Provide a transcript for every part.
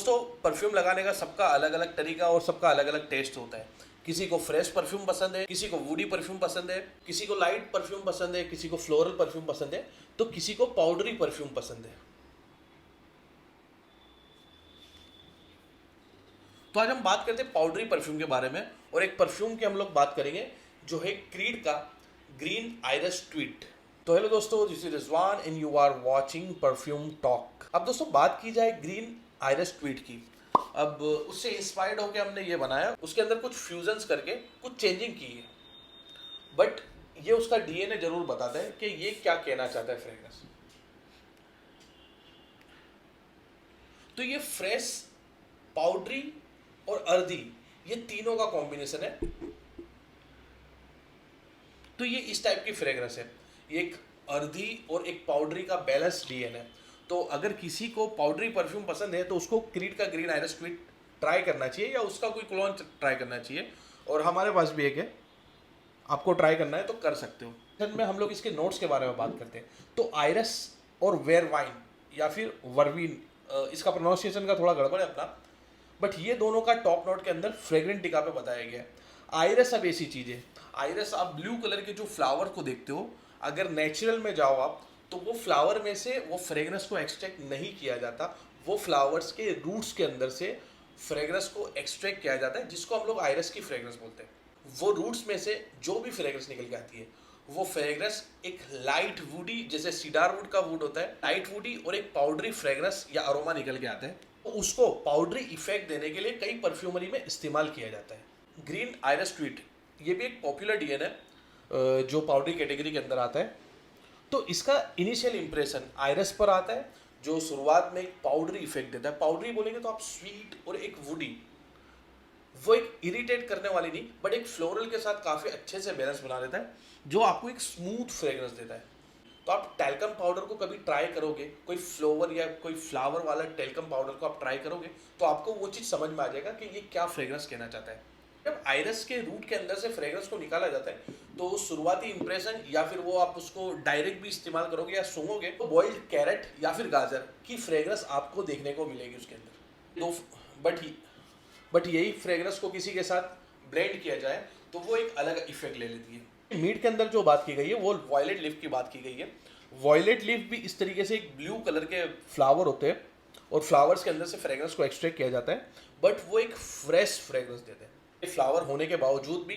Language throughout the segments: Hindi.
दोस्तों परफ्यूम लगाने का सबका अलग अलग तरीका और सबका अलग अलग टेस्ट होता है। किसी को फ्रेश परफ्यूम पसंद है, किसी को वुडी परफ्यूम पसंद है, किसी को लाइट परफ्यूम पसंद है, किसी को फ्लोरल परफ्यूम पसंद है, तो किसी को पाउडरी परफ्यूम पसंद है। तो आज हम बात करते हैं पाउडरी परफ्यूम के बारे में, और एक परफ्यूम की हम लोग बात करेंगे जो है क्रीड का ग्रीन आइरिस ट्वीट। तो हेलो दोस्तों, this is Rizwan and you are watching Perfume Talk. अब दोस्तों बात की जाए ग्रीन आइरिस ट्वीट की, अब उससे इंस्पायर्ड होकर हमने ये बनाया। उसके अंदर कुछ फ्यूजन्स करके कुछ चेंजिंग की है, बट ये उसका डीएनए जरूर बताता है कि ये क्या कहना चाहता है फ्रेग्रेंस। तो ये फ्रेश, पाउडरी और अर्दी, ये तीनों का कॉम्बिनेशन है। तो ये इस टाइप की फ्रेग्रेंस है, ये एक अर्दी और एक पाउडरी का बैलेंस डीएनए है। तो अगर किसी को पाउडरी परफ्यूम पसंद है तो उसको क्रीड का ग्रीन आइरिस ट्वीट ट्राई करना चाहिए, या उसका कोई क्लोन ट्राई करना चाहिए। और हमारे पास भी एक है, आपको ट्राई करना है तो कर सकते हो। में हम लोग इसके नोट्स के बारे में बात करते हैं। तो आइरिस और वेरवाइन या फिर वर्विन, इसका प्रोनाउंसिएशन का थोड़ा गड़बड़ है अपना, बट ये दोनों का टॉप नोट के अंदर फ्रेग्रेंटिका पे बताया गया है। आइरिस अब ऐसी चीज़ है, आइरिस आप ब्लू कलर के जो फ्लावर को देखते हो, अगर नेचुरल में जाओ आप तो वो फ्लावर में से वो फ्रेग्रेंस को एक्सट्रैक्ट नहीं किया जाता, वो फ्लावर्स के रूट्स के अंदर से फ्रेग्रेंस को एक्सट्रैक्ट किया जाता है, जिसको हम लोग आइरिस की फ्रेग्रेंस बोलते हैं। वो रूट्स में से जो भी फ्रेग्रेंस निकल के आती है, वो फ्रेग्रेंस एक लाइट वुडी, जैसे सीडार वुड का वुड होता है, लाइट वुडी, और एक पाउडरी फ्रेग्रेंस या अरोमा निकल के आता है। तो उसको पाउडरी इफेक्ट देने के लिए कई परफ्यूमरी में इस्तेमाल किया जाता है। ग्रीन आइरिस ट्वीट ये भी एक पॉपुलर डीएनए जो पाउडरी कैटेगरी के अंदर आता है। तो इसका इनिशियल इंप्रेशन आइरिस पर आता है, जो शुरुआत में एक पाउडरी इफेक्ट देता है। पाउडरी बोलेंगे तो आप स्वीट और एक वुडी, वो एक इरिटेट करने वाली नहीं, बट एक फ्लोरल के साथ काफ़ी अच्छे से बैलेंस बना देता है, जो आपको एक स्मूथ फ्रेग्रेंस देता है। तो आप टैल्कम पाउडर को कभी ट्राई करोगे, कोई फ्लोवर या कोई फ्लावर वाला टैल्कम पाउडर को आप ट्राई करोगे, तो आपको वो चीज़ समझ में आ जाएगा कि ये क्या फ्रेग्रेंस कहना चाहता है। जब आइरिस के रूट के अंदर से फ्रेग्रेंस को निकाला जाता है, तो शुरुआती इंप्रेशन, या फिर वो आप उसको डायरेक्ट भी इस्तेमाल करोगे या सूंघोगे, तो बॉइल्ड कैरेट या फिर गाजर की फ्रेग्रेंस आपको देखने को मिलेगी उसके अंदर। तो बट यही फ्रेग्रेंस को किसी के साथ ब्लेंड किया जाए तो वो एक अलग इफेक्ट ले लेती है। मीट के अंदर जो बात की गई है वो वॉयलेट लीफ की बात की गई है। वॉयलेट लीफ भी इस तरीके से एक ब्लू कलर के फ्लावर होते हैं, और फ्लावर्स के अंदर से फ्रेग्रेंस को एक्सट्रैक्ट किया जाता है, बट वो एक फ्रेश फ्रेग्रेंस देते हैं। फ्लावर होने के बावजूद भी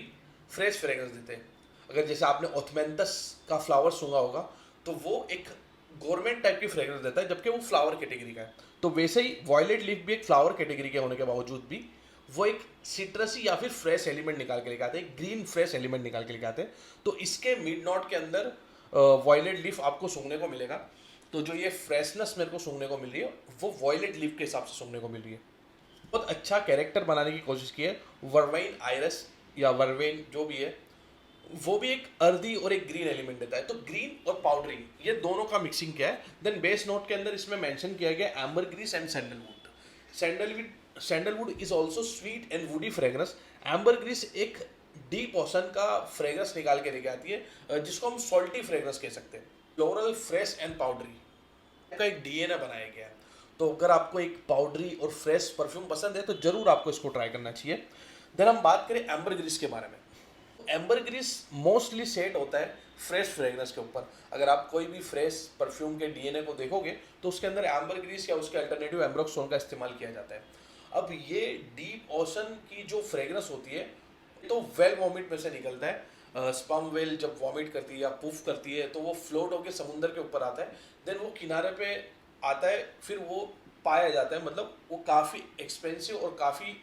फ्रेश फ्रेग्रेंस देते हैं। अगर जैसे आपने ऑथमेंथस का फ्लावर सूंघा होगा, तो वो एक गवर्नमेंट टाइप की फ्रेग्रेंस देता है, जबकि वो फ्लावर कैटेगरी का है। तो वैसे ही वॉयलेट लीफ भी एक फ्लावर कैटेगरी के होने के बावजूद भी वो एक सिट्रसी या फिर फ्रेश एलिमेंट निकाल के लेके आते हैं, ग्रीन फ्रेश एलिमेंट निकाल के लेके आते हैं। तो इसके मिड नोट के अंदर वॉयलेट लीफ आपको सूंघने को मिलेगा। तो जो ये फ्रेशनेस मेरे को सूंघने को मिल रही है, वो वॉयलेट लीफ के हिसाब से सूंघने को मिल रही है। बहुत अच्छा कैरेक्टर बनाने की कोशिश की है। वर्वाइन आइरिस या वर्वेन जो भी है, वो भी एक अर्दी और एक ग्रीन एलिमेंट देता है। तो ग्रीन और पाउडरी, ये दोनों का मिक्सिंग क्या है। देन बेस नोट के अंदर इसमें मेंशन किया गया ambergris and sandalwood. Sandalwood is also sweet and woody fragrance. Ambergris एक डीप ओशन का फ्रेग्रेंस निकाल के लेके आती है, जिसको हम सॉल्टी फ्रेग्रेंस कह सकते हैं। फ्लोरल, फ्रेश एंड पाउडरी का एक डीएनए बनाया गया है। तो अगर आपको एक पाउडरी और फ्रेश परफ्यूम पसंद है तो जरूर आपको इसको ट्राई करना चाहिए। देन हम बात करें एम्बरग्रीस के बारे में। एम्बरग्रीस मोस्टली सेट होता है फ्रेश फ्रेग्रेंस के ऊपर। अगर आप कोई भी फ्रेश परफ्यूम के डीएनए को देखोगे तो उसके अंदर एम्बरग्रीस या उसके अल्टरनेटिव एम्ब्रोक्सोन का इस्तेमाल किया जाता है। अब ये डीप ओशन की जो फ्रेग्रेंस होती है, तो वेल वॉमिट में से निकलता है। स्पर्म वेल जब वॉमिट करती है या पुफ करती है, तो वो फ्लोट होकर समुंदर के ऊपर आता है। देन वो किनारे पे आता है, फिर वो पाया जाता है। मतलब वो काफ़ी एक्सपेंसिव और काफ़ी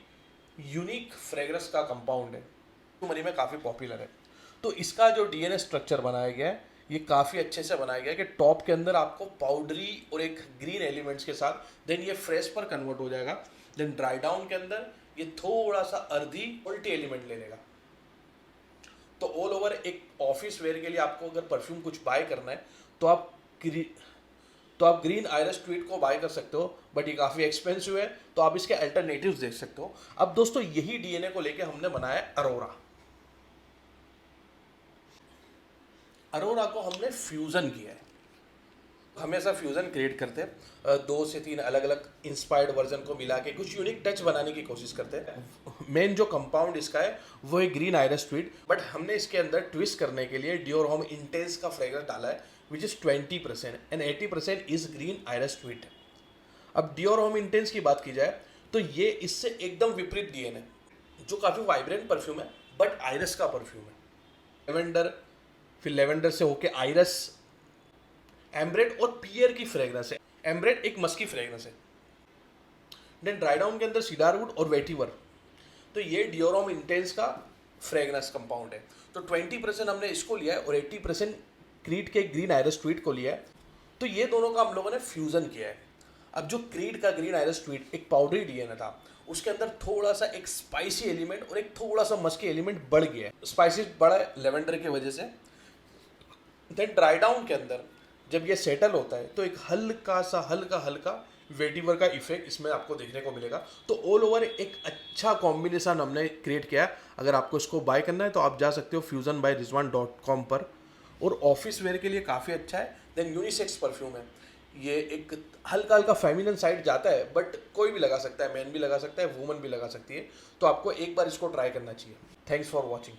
यूनिक फ्रेग्रेंस का कंपाउंड है, तो मनी में काफ़ी पॉपुलर है। तो इसका जो डीएनए स्ट्रक्चर बनाया गया है, ये काफ़ी अच्छे से बनाया गया है कि टॉप के अंदर आपको पाउडरी और एक ग्रीन एलिमेंट्स के साथ, देन ये फ्रेश पर कन्वर्ट हो जाएगा। देन ड्राई डाउन के अंदर ये थोड़ा सा अर्दी मल्टी एलिमेंट ले लेगा। तो ऑल ओवर एक ऑफिस वेयर के लिए आपको अगर परफ्यूम कुछ बाय करना है तो आप ग्रीन आइरिस ट्वीट को बाय कर सकते हो, बट ये काफ़ी एक्सपेंसिव है, तो आप इसके अल्टरनेटिव्स देख सकते हो। अब दोस्तों यही डीएनए को लेके हमने बनाया अरोरा। अरोरा को हमने फ्यूजन किया है। हमेशा फ्यूज़न क्रिएट करते हैं, 2 से 3 अलग अलग इंस्पायर्ड वर्जन को मिला के कुछ यूनिक टच बनाने की कोशिश करते हैं। मेन जो कंपाउंड इसका है वो है ग्रीन आइरिस ट्वीट, बट हमने इसके अंदर ट्विस्ट करने के लिए डियोर होम इंटेंस का फ्रेग्रेंस डाला है which is 20% and 80% is green iris tweet. अब डियोर होम इंटेंस की बात की जाए तो ये इससे एकदम विपरीत डीएन है, जो काफ़ी वाइब्रेंट परफ्यूम है बट आइरिस का परफ्यूम है। लेवेंडर, फिर लेवेंडर से होके आइरिस, एम्ब्रेट और पियर की फ्रेग्रेंस है। एम्ब्रेट एक मस्की फ्रेग्रेंस है, देन ड्राई डाउन के अंदर सीडारवुड और वेटिवर। तो ये डियोर होम इंटेंस का फ्रेग्रेंस कंपाउंड है। तो 20% हमने इसको लिया है और 80% क्रीड के ग्रीन आइरिस ट्वीट को लिया है। तो ये दोनों का हम लोगों ने फ्यूजन किया है। अब जो क्रीड का ग्रीन आइरिस ट्वीट एक पाउडरी डीएनए था, उसके अंदर थोड़ा सा एक स्पाइसी एलिमेंट और एक थोड़ा सा मस्की एलिमेंट बढ़ गया है। स्पाइसी बढ़ा है लेवेंडर की वजह से। देन ड्राई डाउन के अंदर जब ये सेटल होता है तो एक हल्का वेटिवर का इफेक्ट इसमें आपको देखने को मिलेगा। तो ऑल ओवर एक अच्छा कॉम्बिनेशन हमने क्रिएट किया है। अगर आपको इसको बाय करना है तो आप जा सकते हो fusionbyrizwan.com पर, और ऑफिस वेयर के लिए काफ़ी अच्छा है। देन यूनिसेक्स परफ्यूम है, ये एक हल्का फेमिनिन साइड जाता है बट कोई भी लगा सकता है, मैन भी लगा सकता है, वुमन भी लगा सकती है। तो आपको एक बार इसको ट्राई करना चाहिए। Thanks for watching.